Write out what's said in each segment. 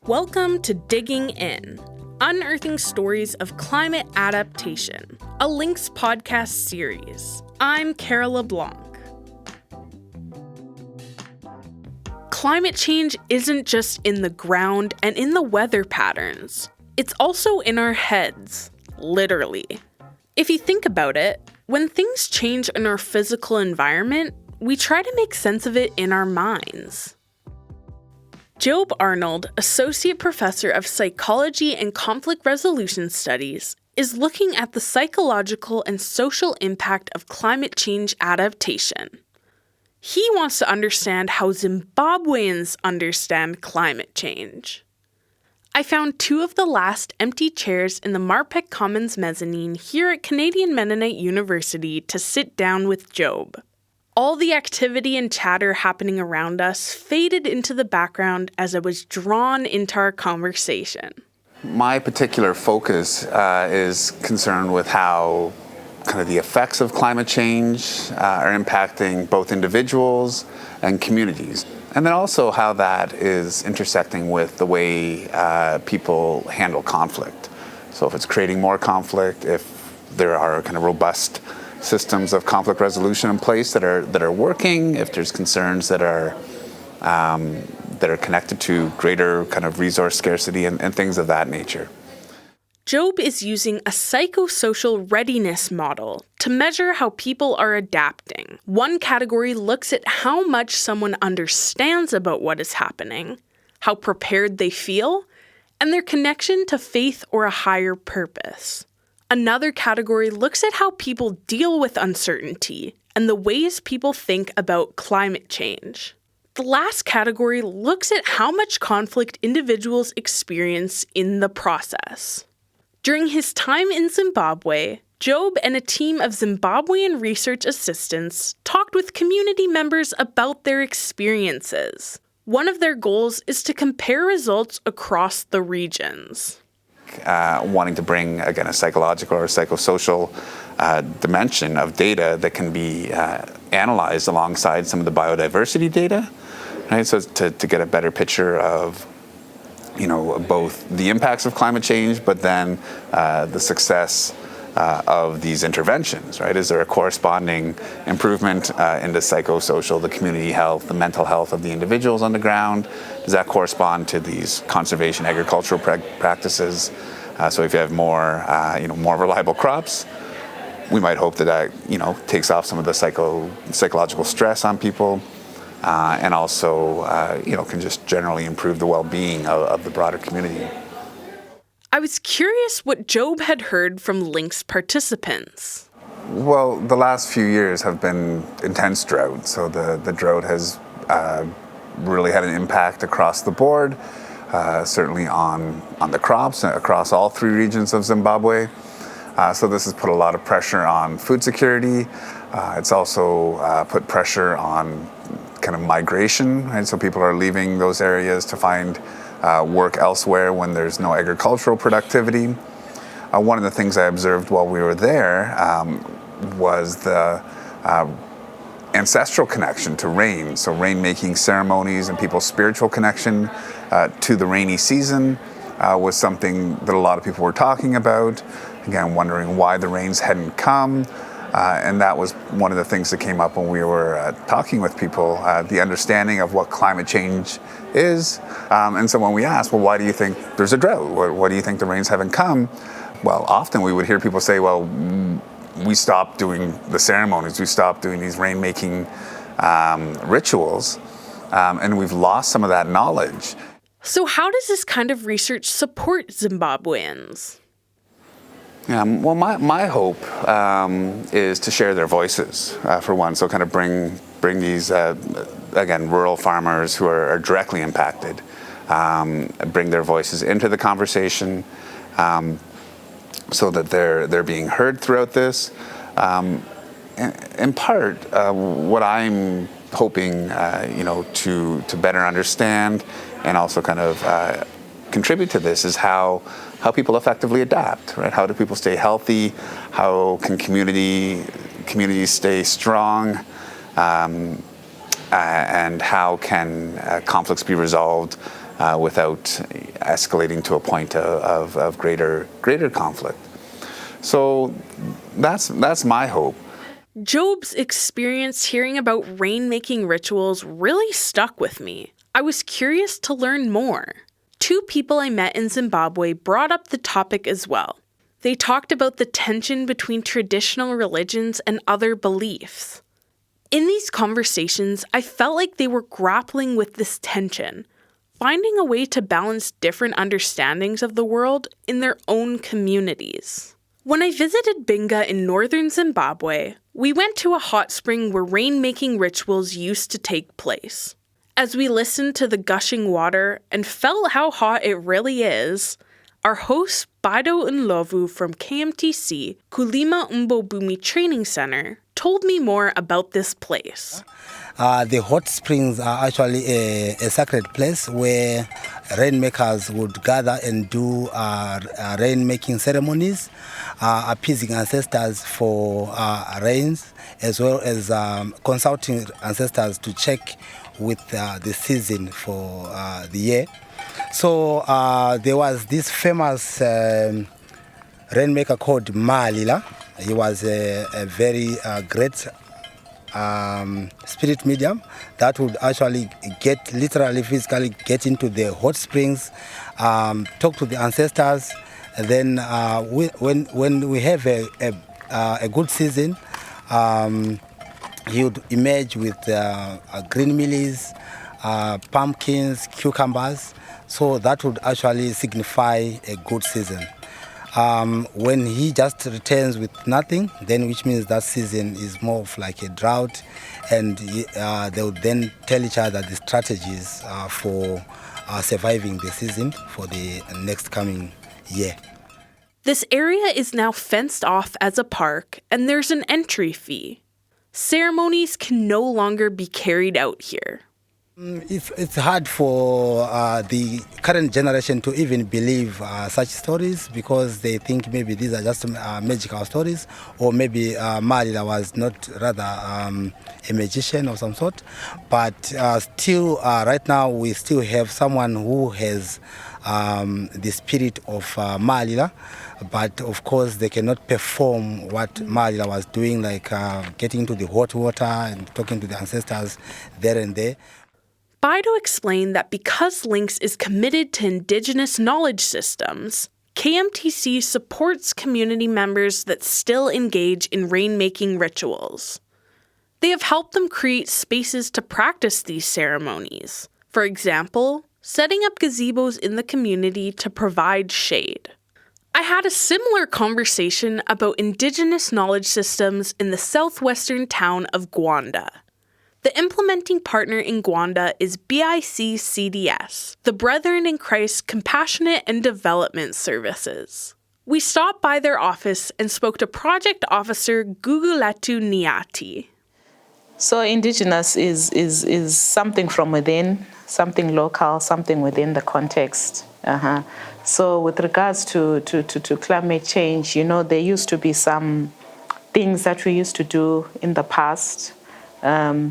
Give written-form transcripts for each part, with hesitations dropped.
Welcome to Digging In, unearthing stories of climate adaptation, a Links podcast series. I'm Cara LeBlanc. Climate change isn't just in the ground and in the weather patterns. It's also in our heads, literally. If you think about it, when things change in our physical environment, we try to make sense of it in our minds. Jobb Arnold, Associate Professor of Psychology and Conflict Resolution Studies, is looking at the psychological and social impact of climate change adaptation. He wants to understand how Zimbabweans understand climate change. I found two of the last empty chairs in the Marpeck Commons mezzanine here at Canadian Mennonite University to sit down with Jobb. All the activity and chatter happening around us faded into the background as I was drawn into our conversation. My particular focus is concerned with how kind of the effects of climate change are impacting both individuals and communities. And then also how that is intersecting with the way people handle conflict. So if it's creating more conflict, if there are kind of robust systems of conflict resolution in place that are working, if there's concerns that are connected to greater kind of resource scarcity and things of that nature. Jobb is using a psychosocial readiness model to measure how people are adapting. One category looks at how much someone understands about what is happening, how prepared they feel, and their connection to faith or a higher purpose. Another category looks at how people deal with uncertainty and the ways people think about climate change. The last category looks at how much conflict individuals experience in the process. During his time in Zimbabwe, Jobb and a team of Zimbabwean research assistants talked with community members about their experiences. One of their goals is to compare results across the regions. Wanting to bring, again, a psychological or psychosocial dimension of data that can be analyzed alongside some of the biodiversity data, right? So to get a better picture of, both the impacts of climate change, but then the success of these interventions, right? Is there a corresponding improvement in the psychosocial, the community health, the mental health of the individuals on the ground? Does that correspond to these conservation agricultural practices? So if you have more reliable crops, we might hope that takes off some of the psychological stress on people, and also can just generally improve the well-being of the broader community. I was curious what Jobb had heard from Links participants. Well, the last few years have been intense drought. So the drought has really had an impact across the board, certainly on the crops across all three regions of Zimbabwe. So this has put a lot of pressure on food security. It's also put pressure on kind of migration, right? So people are leaving those areas to find work elsewhere when there's no agricultural productivity. One of the things I observed while we were there was the ancestral connection to rain. So rain-making ceremonies and people's spiritual connection to the rainy season was something that a lot of people were talking about. Again, wondering why the rains hadn't come. And that was one of the things that came up when we were talking with people, the understanding of what climate change is. And so when we asked, well, why do you think there's a drought? What do you think the rains haven't come? Well, often we would hear people say, well, we stopped doing the ceremonies, we stopped doing these rain-making rituals, and we've lost some of that knowledge. So how does this kind of research support Zimbabweans? Well, my hope is to share their voices, for one. So kind of bring these, again, rural farmers who are directly impacted, bring their voices into the conversation so that they're being heard throughout this. In part, what I'm hoping, to better understand and also kind of contribute to this is how people effectively adapt, right? How do people stay healthy? How can communities stay strong? And how can conflicts be resolved without escalating to a point of greater conflict. So that's my hope. Jobb's experience hearing about rain-making rituals really stuck with me. I was curious to learn more. 2 people I met in Zimbabwe brought up the topic as well. They talked about the tension between traditional religions and other beliefs. In these conversations, I felt like they were grappling with this tension, finding a way to balance different understandings of the world in their own communities. When I visited Binga in northern Zimbabwe, we went to a hot spring where rain-making rituals used to take place. As we listened to the gushing water and felt how hot it really is, our host Bbaido Ndluvu from KMTC, Kulima Mbobumi Training Center, told me more about this place. The hot springs are actually a sacred place where rainmakers would gather and do rain-making ceremonies, appeasing ancestors for rains, as well as consulting ancestors to check with the season for the year. So there was this famous rainmaker called Malila. He was a very great spirit medium that would actually literally physically get into the hot springs, talk to the ancestors, and then when we have a good season, he would emerge with green mealies, pumpkins, cucumbers. So that would actually signify a good season. When he just returns with nothing, then which means that season is more of like a drought, and they would then tell each other the strategies for surviving the season for the next coming year. This area is now fenced off as a park, and there's an entry fee. Ceremonies can no longer be carried out here. It's hard for the current generation to even believe such stories, because they think maybe these are just magical stories, or maybe Malila was not rather a magician of some sort. But still, right now, we still have someone who has the spirit of Malila, but of course they cannot perform what Malila was doing, like getting into the hot water and talking to the ancestors there and there. Bbaido explained that because Lynx is committed to Indigenous knowledge systems, KMTC supports community members that still engage in rain-making rituals. They have helped them create spaces to practice these ceremonies. For example, setting up gazebos in the community to provide shade. I had a similar conversation about Indigenous knowledge systems in the southwestern town of Gwanda. The implementing partner in Gwanda is BIC-CDS, the Brethren in Christ Compassionate and Development Services. We stopped by their office and spoke to Project Officer Gugulethu Nyathi. So Indigenous is something from within, something local, something within the context. So with regards to climate change, there used to be some things that we used to do in the past,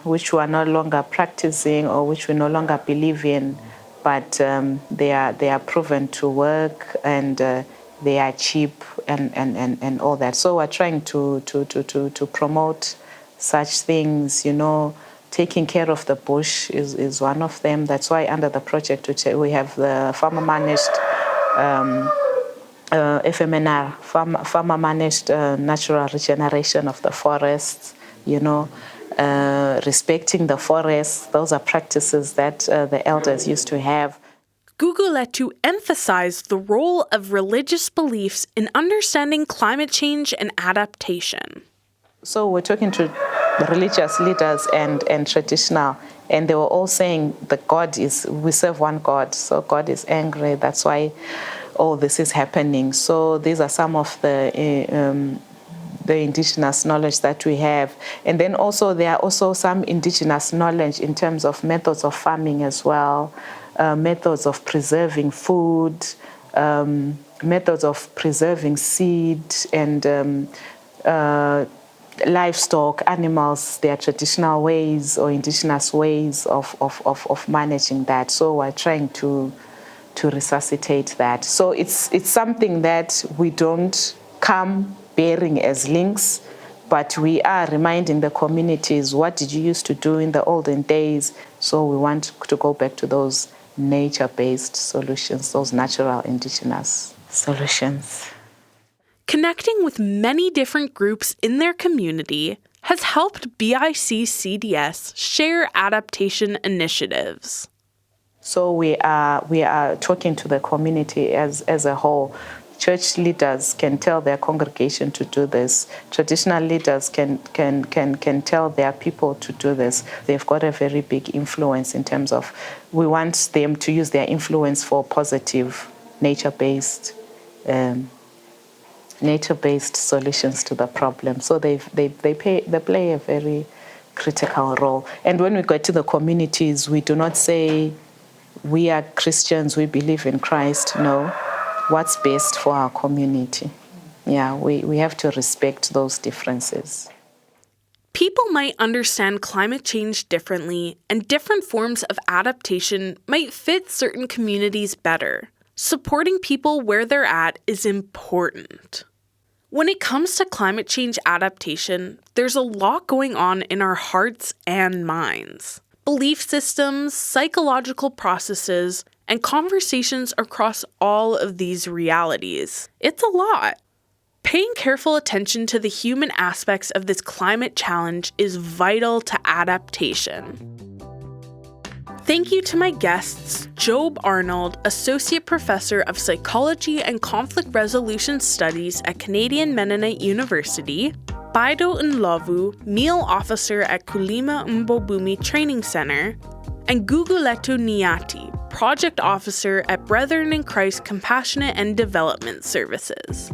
which we are no longer practicing or which we no longer believe in, but they are proven to work, and they are cheap and all that. So we're trying to promote such things, taking care of the bush is one of them. That's why under the project we have the farmer-managed FMNR, farmer-managed natural regeneration of the forests, respecting the forests. Those are practices that the elders used to have. Gugulethu emphasized the role of religious beliefs in understanding climate change and adaptation. So we're talking to the religious leaders and traditional, and they were all saying we serve one God, so God is angry. That's why all this is happening. So these are some of the Indigenous knowledge that we have. And then also there are also some Indigenous knowledge in terms of methods of farming as well, methods of preserving food, methods of preserving seed, and livestock, animals, their traditional ways or indigenous ways of managing that. So we're trying to resuscitate that. So it's something that we don't come bearing as links, but we are reminding the communities, what did you used to do in the olden days? So we want to go back to those nature-based solutions, those natural indigenous solutions. Connecting with many different groups in their community has helped BIC-CDS share adaptation initiatives. So we are talking to the community as a whole. Church leaders can tell their congregation to do this. Traditional leaders can tell their people to do this. They've got a very big influence in terms of, we want them to use their influence for positive nature-based solutions to the problem. So they play a very critical role. And when we go to the communities, we do not say, we are Christians, we believe in Christ. No, what's best for our community? Yeah, we have to respect those differences. People might understand climate change differently, and different forms of adaptation might fit certain communities better. Supporting people where they're at is important. When it comes to climate change adaptation, there's a lot going on in our hearts and minds. Belief systems, psychological processes, and conversations across all of these realities. It's a lot. Paying careful attention to the human aspects of this climate challenge is vital to adaptation. Thank you to my guests, Jobb Arnold, Associate Professor of Psychology and Conflict Resolution Studies at Canadian Mennonite University, Bbaido Ndluvu, Meal Officer at Kulima Mbobumi Training Center, and Gugulethu Nyathi, Project Officer at Brethren in Christ Compassionate and Development Services.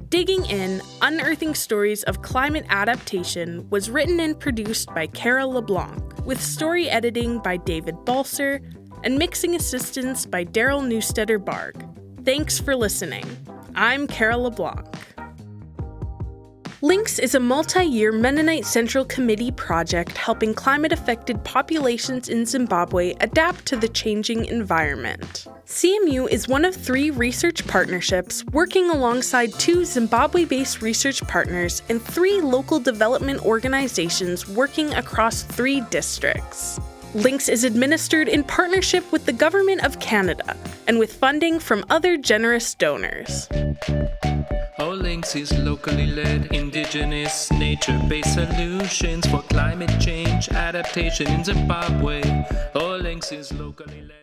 Digging In, Unearthing Stories of Climate Adaptation was written and produced by Cara LeBlanc, with story editing by David Balser and mixing assistance by Daryl Newstetter-Barg. Thanks for listening. I'm Cara LeBlanc. LINKS is a multi-year Mennonite Central Committee project helping climate-affected populations in Zimbabwe adapt to the changing environment. CMU is one of 3 research partnerships working alongside 2 Zimbabwe-based research partners and 3 local development organizations working across 3 districts. LINKS is administered in partnership with the Government of Canada and with funding from other generous donors. LINKS is locally led, Indigenous, nature-based solutions for climate change adaptation in Zimbabwe. LINKS is locally led.